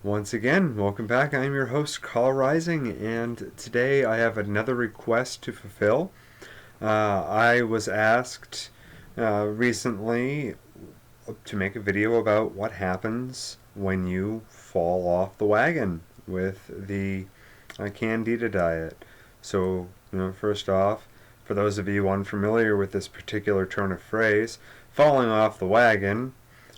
Once again, welcome back. I'm your host, Carl Rising, and today I have another request to fulfill. I was asked recently to make a video about what happens when you fall off the wagon with the Candida diet. So, first off, for those of you unfamiliar with this particular turn of phrase, falling off the wagon,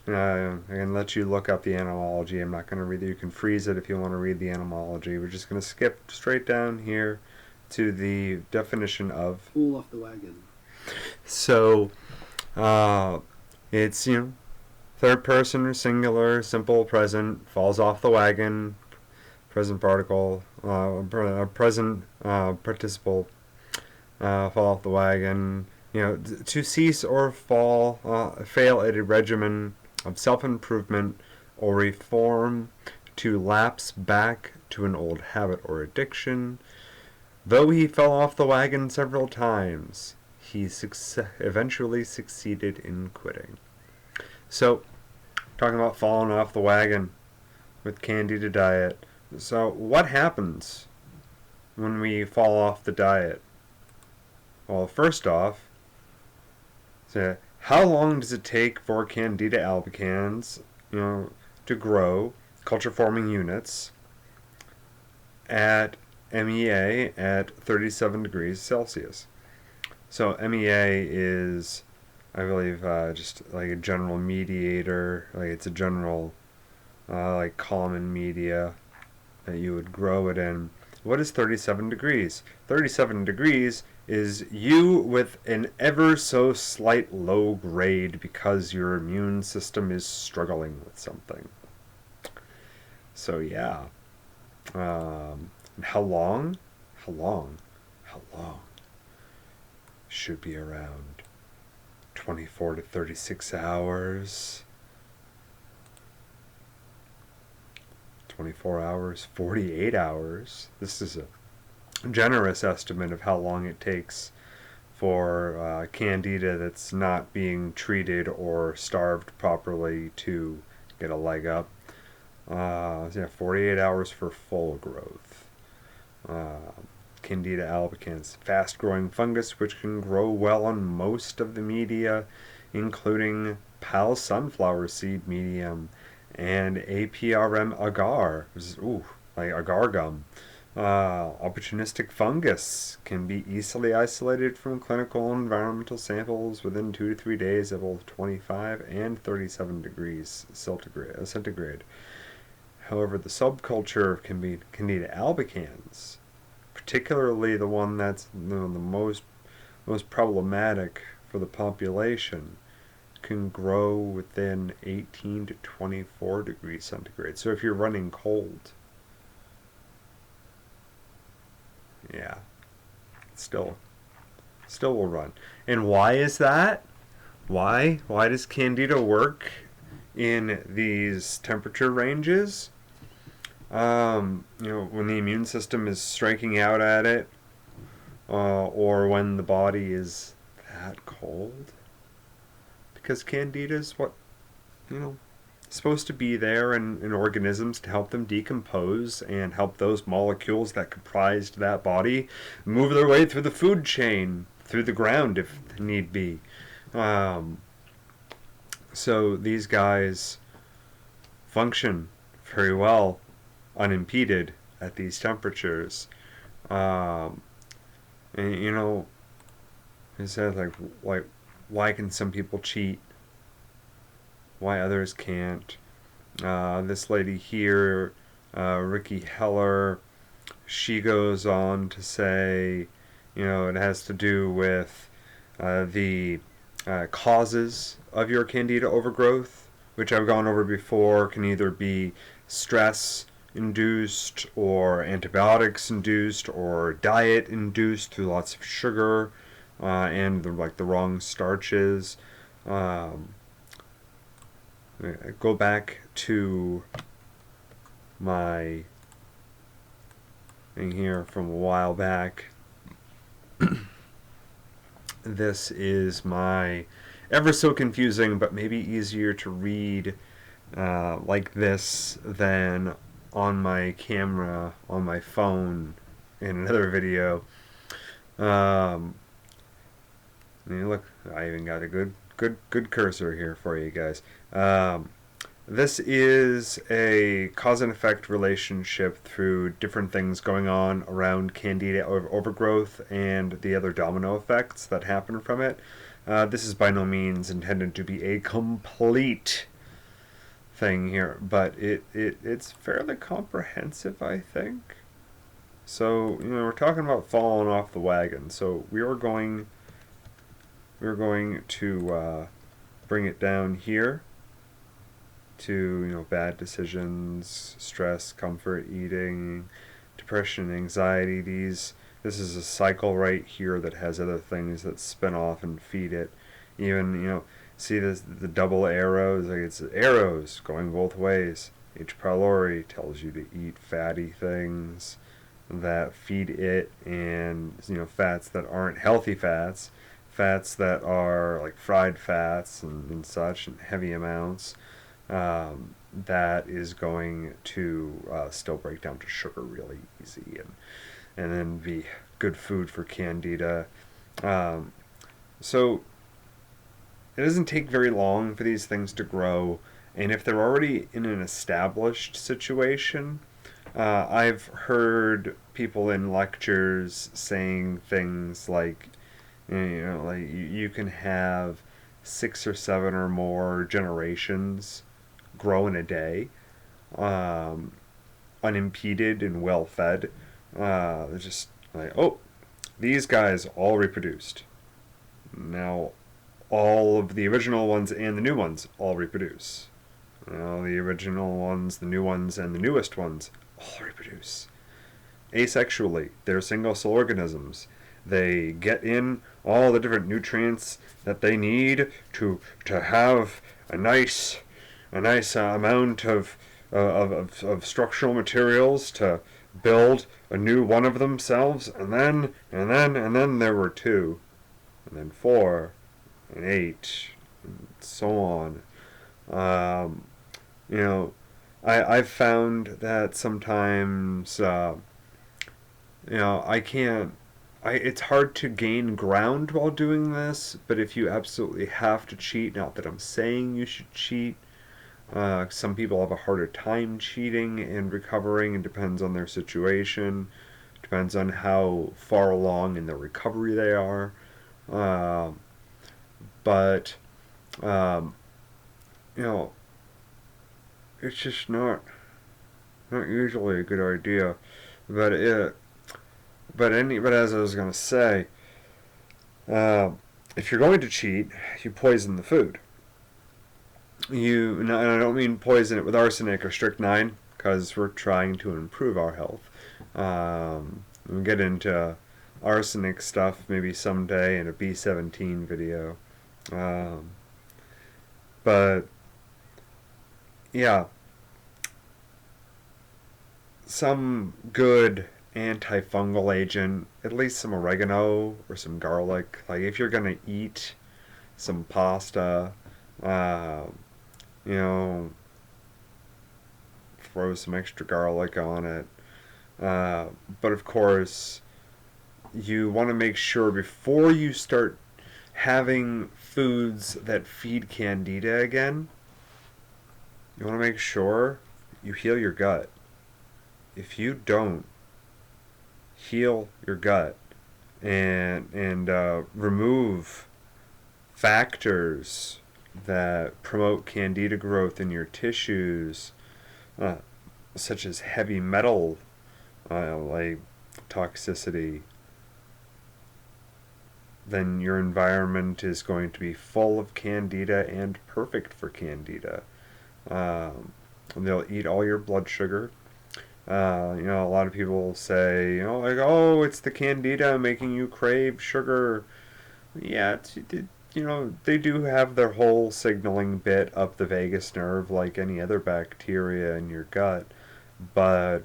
I can let you look up the etymology. I'm not going to read it. You can freeze it if you want to read the etymology. We're just going to skip straight down here to the definition of Fall off the wagon. So, it's, third person or singular, simple, present, falls off the wagon, present particle, present participle, fall off the wagon. To cease or fail at a regimen of self-improvement or reform, to lapse back to an old habit or addiction. Though he fell off the wagon several times, he eventually succeeded in quitting. So, talking about falling off the wagon with Candida Diet. So, what happens when we fall off the diet? Well, first off, so how long does it take for Candida albicans, to grow culture-forming units at MEA at 37 degrees Celsius? So MEA is, I believe, just like a general mediator. Like it's a general, like common media that you would grow it in. What is 37 degrees? 37 degrees is you with an ever so slight low grade because your immune system is struggling with something. So yeah. How long? How long? How long? Should be around 24 to 36 hours. 24 hours, 48 hours. This is a generous estimate of how long it takes for Candida that's not being treated or starved properly to get a leg up. 48 hours for full growth. Candida albicans, fast-growing fungus which can grow well on most of the media, including PAL sunflower seed medium and APRM agar, which is, like agar gum. Opportunistic fungus can be easily isolated from clinical and environmental samples within 2 to 3 days at both 25 and 37 degrees centigrade. However, the subculture of Candida albicans, particularly the one that's the most problematic for the population, can grow within 18 to 24 degrees centigrade. So if you're running cold, yeah, still will run. And why is that? Why does Candida work in these temperature ranges? When the immune system is striking out at it, or when the body is that cold. Because Candida is what, supposed to be there in organisms to help them decompose and help those molecules that comprised that body move their way through the food chain, through the ground if need be. So these guys function very well unimpeded at these temperatures. And I said, like, why can some people cheat? Why others can't? This lady here, Ricky Heller, she goes on to say, it has to do with the causes of your Candida overgrowth, which I've gone over before, can either be stress induced or antibiotics induced or diet induced through lots of sugar and the wrong starches. Go back to my thing here from a while back. This is my ever so confusing but maybe easier to read like this than on my camera on my phone in another video. Um, look, I even got a good cursor here for you guys. This is a cause and effect relationship through different things going on around Candida overgrowth and the other domino effects that happen from it. This is by no means intended to be a complete thing here, but it's fairly comprehensive, I think. So, we're talking about falling off the wagon. So we're going to bring it down here to bad decisions, stress, comfort, eating, depression, anxiety. This is a cycle right here that has other things that spin off and feed it. Even see the double arrows, like it's arrows going both ways. H. pylori tells you to eat fatty things that feed it, and fats that aren't healthy fats, fats that are like fried fats and such, and heavy amounts. That is going to still break down to sugar really easy, and then be good food for Candida. So it doesn't take very long for these things to grow, and if they're already in an established situation, I've heard people in lectures saying things like, like you can have 6 or 7 or more generations grow in a day, unimpeded and well fed. They're just like, oh, these guys all reproduced. Now, all of the original ones and the new ones all reproduce. The original ones, the new ones, and the newest ones all reproduce. Asexually, they're single cell organisms. They get in all the different nutrients that they need to have a nice amount of structural materials to build a new one of themselves, and then there were 2, and then 4, and 8, and so on. I've found that sometimes it's hard to gain ground while doing this, but if you absolutely have to cheat, not that I'm saying you should cheat, some people have a harder time cheating and recovering. It depends on their situation, depends on how far along in their recovery they are. But it's just not usually a good idea. But as I was gonna say, if you're going to cheat, you poison the food. And I don't mean poison it with arsenic or strychnine, because we're trying to improve our health. We'll get into arsenic stuff maybe someday in a B17 video. But yeah, some good antifungal agent, at least some oregano or some garlic. Like if you're gonna eat some pasta, throw some extra garlic on it. But of course, you want to make sure before you start having foods that feed Candida again, you want to make sure you heal your gut. If you don't heal your gut and remove factors that promote Candida growth in your tissues, such as heavy metal like toxicity, then your environment is going to be full of Candida and perfect for Candida. They'll eat all your blood sugar. A lot of people say, like, oh, it's the Candida making you crave sugar. Yeah, they do have their whole signaling bit up the vagus nerve like any other bacteria in your gut. But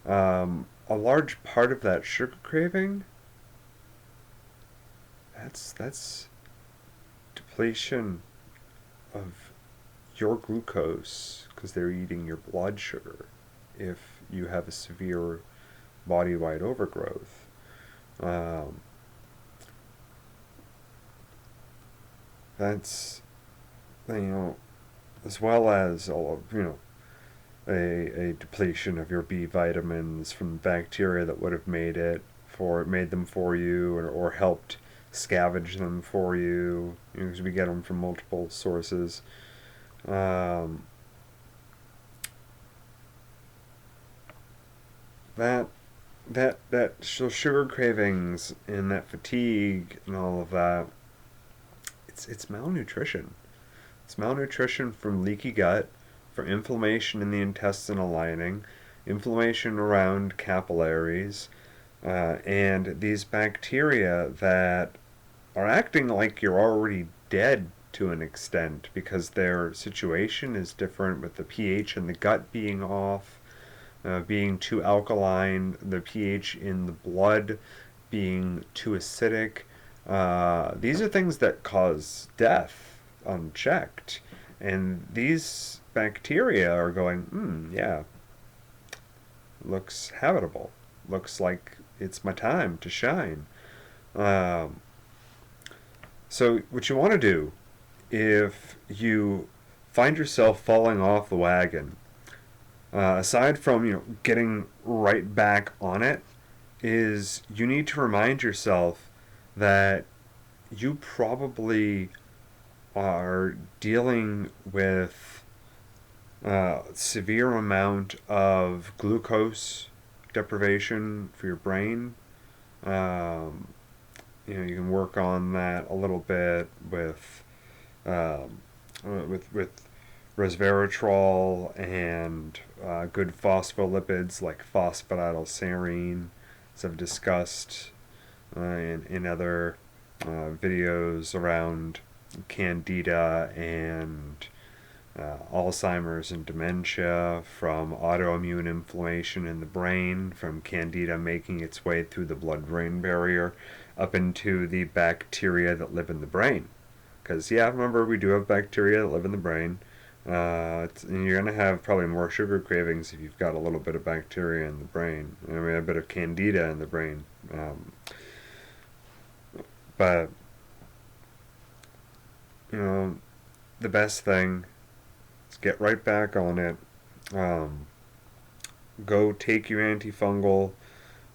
a large part of that sugar craving, that's depletion of your glucose because they're eating your blood sugar. if you have a severe body-wide overgrowth. Um, that's, as well as all of, a depletion of your B vitamins from bacteria that would have made them for you, or helped scavenge them for you, because we get them from multiple sources. Um, that so sugar cravings and that fatigue and all of that, it's malnutrition. It's malnutrition from leaky gut, from inflammation in the intestinal lining, inflammation around capillaries, and these bacteria that are acting like you're already dead to an extent, because their situation is different, with the pH in the gut being off, being too alkaline, the pH in the blood being too acidic. These are things that cause death unchecked. And these bacteria are going, yeah, looks habitable. Looks like it's my time to shine. Um, so, what you want to do, if you find yourself falling off the wagon, aside from getting right back on it, is you need to remind yourself that you probably are dealing with severe amount of glucose deprivation for your brain. Um, you can work on that a little bit um, with resveratrol and good phospholipids like phosphatidylserine, as I've discussed in other videos around Candida and Alzheimer's and dementia, from autoimmune inflammation in the brain, from Candida making its way through the blood-brain barrier up into the bacteria that live in the brain. Because, yeah, remember, we do have bacteria that live in the brain. And you're going to have probably more sugar cravings if you've got a little bit of bacteria in the brain. I mean, a bit of Candida in the brain. But, the best thing is get right back on it. Go take your antifungal.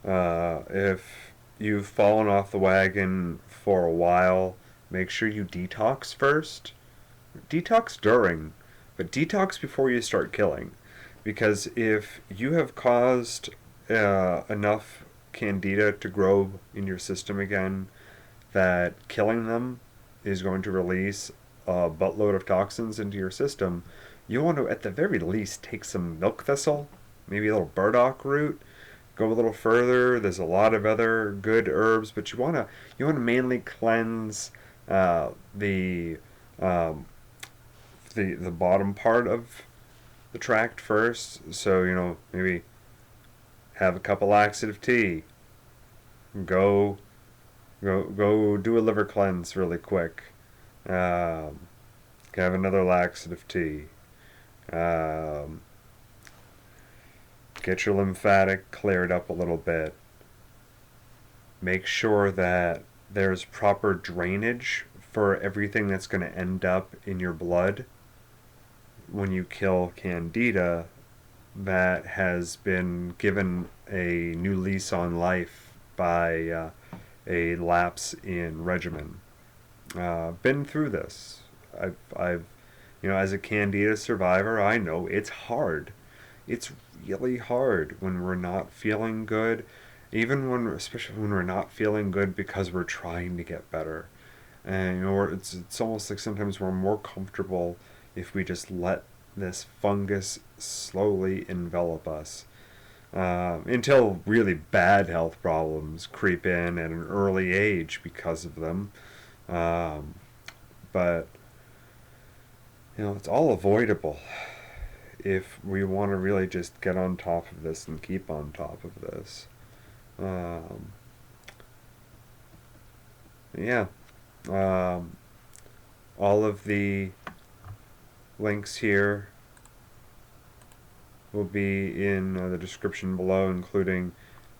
If you've fallen off the wagon for a while, make sure you detox first. Detox during, but detox before you start killing. Because if you have caused enough candida to grow in your system again, that killing them is going to release a buttload of toxins into your system, you want to at the very least take some milk thistle, maybe a little burdock root, go a little further. There's a lot of other good herbs, but you want to mainly cleanse the um, the bottom part of the tract first. So maybe have a cup of laxative tea. Go do a liver cleanse really quick. Have another laxative tea. Um, get your lymphatic cleared up a little bit. Make sure that there's proper drainage for everything that's going to end up in your blood when you kill Candida that has been given a new lease on life by a lapse in regimen. Been through this. I've as a Candida survivor, I know it's hard. It's really hard when we're not feeling good, especially when we're not feeling good because we're trying to get better. And it's almost like sometimes we're more comfortable if we just let this fungus slowly envelop us, until really bad health problems creep in at an early age because of them. But it's all avoidable if we want to really just get on top of this and keep on top of this. Yeah. All of the links here will be in the description below, including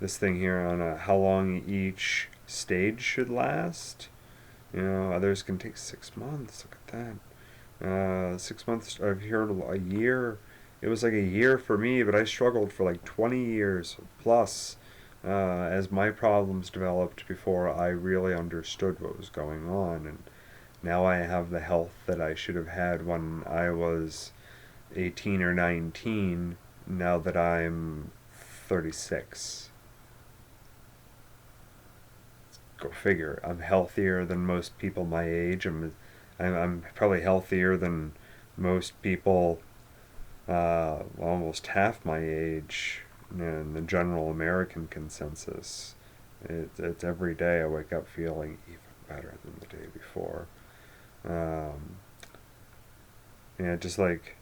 this thing here on how long each stage should last. You know, others can take 6 months. Look at that. 6 months. I've heard a year. It was like a year for me, but I struggled for like 20 years plus as my problems developed before I really understood what was going on. And now I have the health that I should have had when I was 18 or 19, now that I'm 36. Go figure. I'm healthier than most people my age. I'm probably healthier than most people almost half my age in the general American consensus. It's every day I wake up feeling even better than the day before. Yeah, just like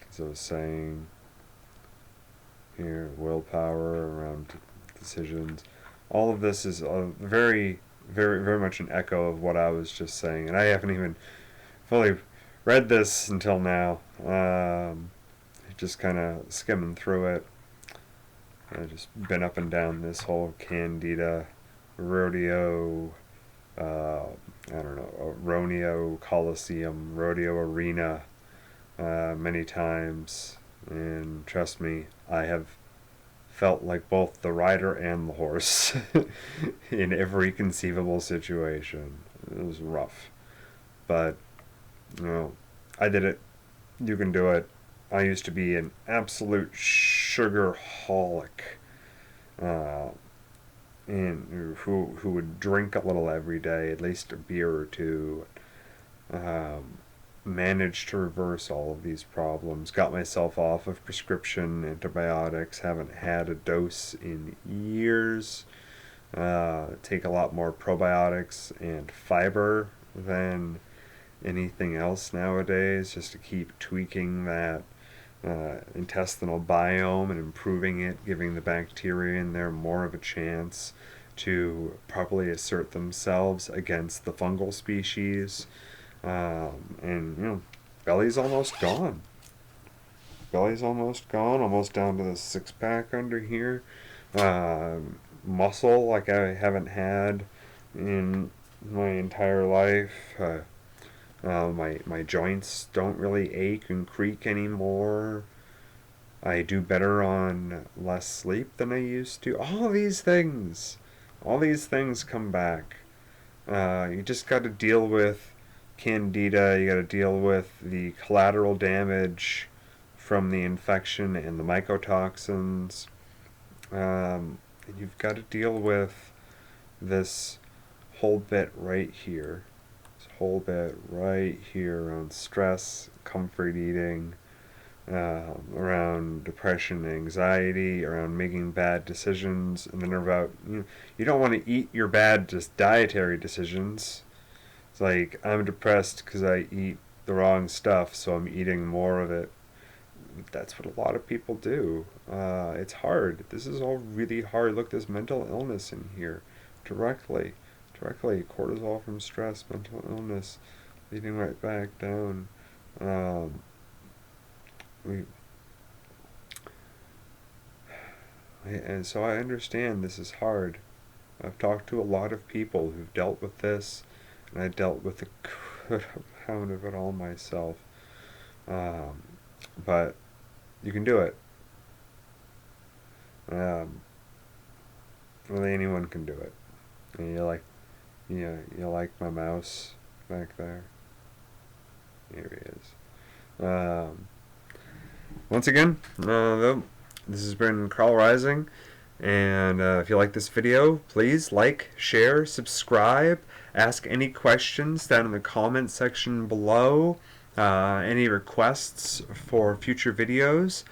as I was saying here, willpower around decisions. All of this is very, very, very much an echo of what I was just saying, and I haven't even fully read this until now. Just kind of skimming through it. I've just been up and down this whole Candida rodeo, I don't know, Rodeo Coliseum, rodeo arena many times, and trust me, I have felt like both the rider and the horse in every conceivable situation. It was rough, but you know, I did it. You can do it. I used to be an absolute sugarholic, and who would drink a little every day, at least a beer or two. Managed to reverse all of these problems. Got myself off of prescription antibiotics. Haven't had a dose in years. Take a lot more probiotics and fiber than anything else nowadays, just to keep tweaking that intestinal biome and improving it, giving the bacteria in there more of a chance to properly assert themselves against the fungal species. And, you know, belly's almost gone. Belly's almost gone, almost down to the 6-pack under here. Muscle like I haven't had in my entire life. My joints don't really ache and creak anymore. I do better on less sleep than I used to. All these things come back. You just got to deal with Candida. You got to deal with the collateral damage from the infection and the mycotoxins. And you've got to deal with this whole bit right here. Whole bit right here around stress, comfort eating, around depression, anxiety, around making bad decisions, and then about you don't want to eat your bad just dietary decisions. It's like, I'm depressed because I eat the wrong stuff, so I'm eating more of it. That's what a lot of people do. It's hard. This is all really hard. Look, there's mental illness in here directly. Cortisol from stress, mental illness, leading right back down. And so I understand this is hard. I've talked to a lot of people who've dealt with this, and I dealt with a good amount of it all myself. But you can do it. Really, anyone can do it. And you like my mouse back there? Here he is. Once again, this has been Carl Rising, and if you like this video, please like, share, subscribe, ask any questions down in the comment section below, any requests for future videos,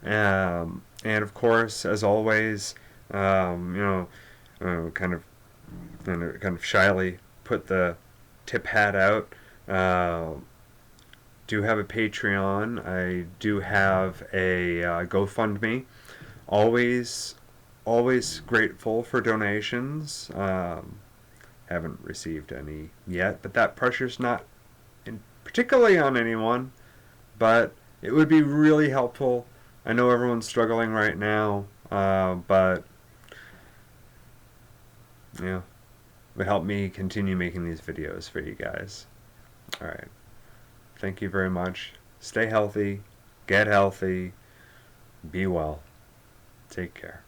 and of course, as always, kind of shyly put the tip hat out. Do have a Patreon. I do have a GoFundMe. Always grateful for donations. Haven't received any yet, but that pressure's not particularly on anyone. But it would be really helpful I know everyone's struggling right now, but yeah, it would help me continue making these videos for you guys. Alright. Thank you very much. Stay healthy. Get healthy. Be well. Take care.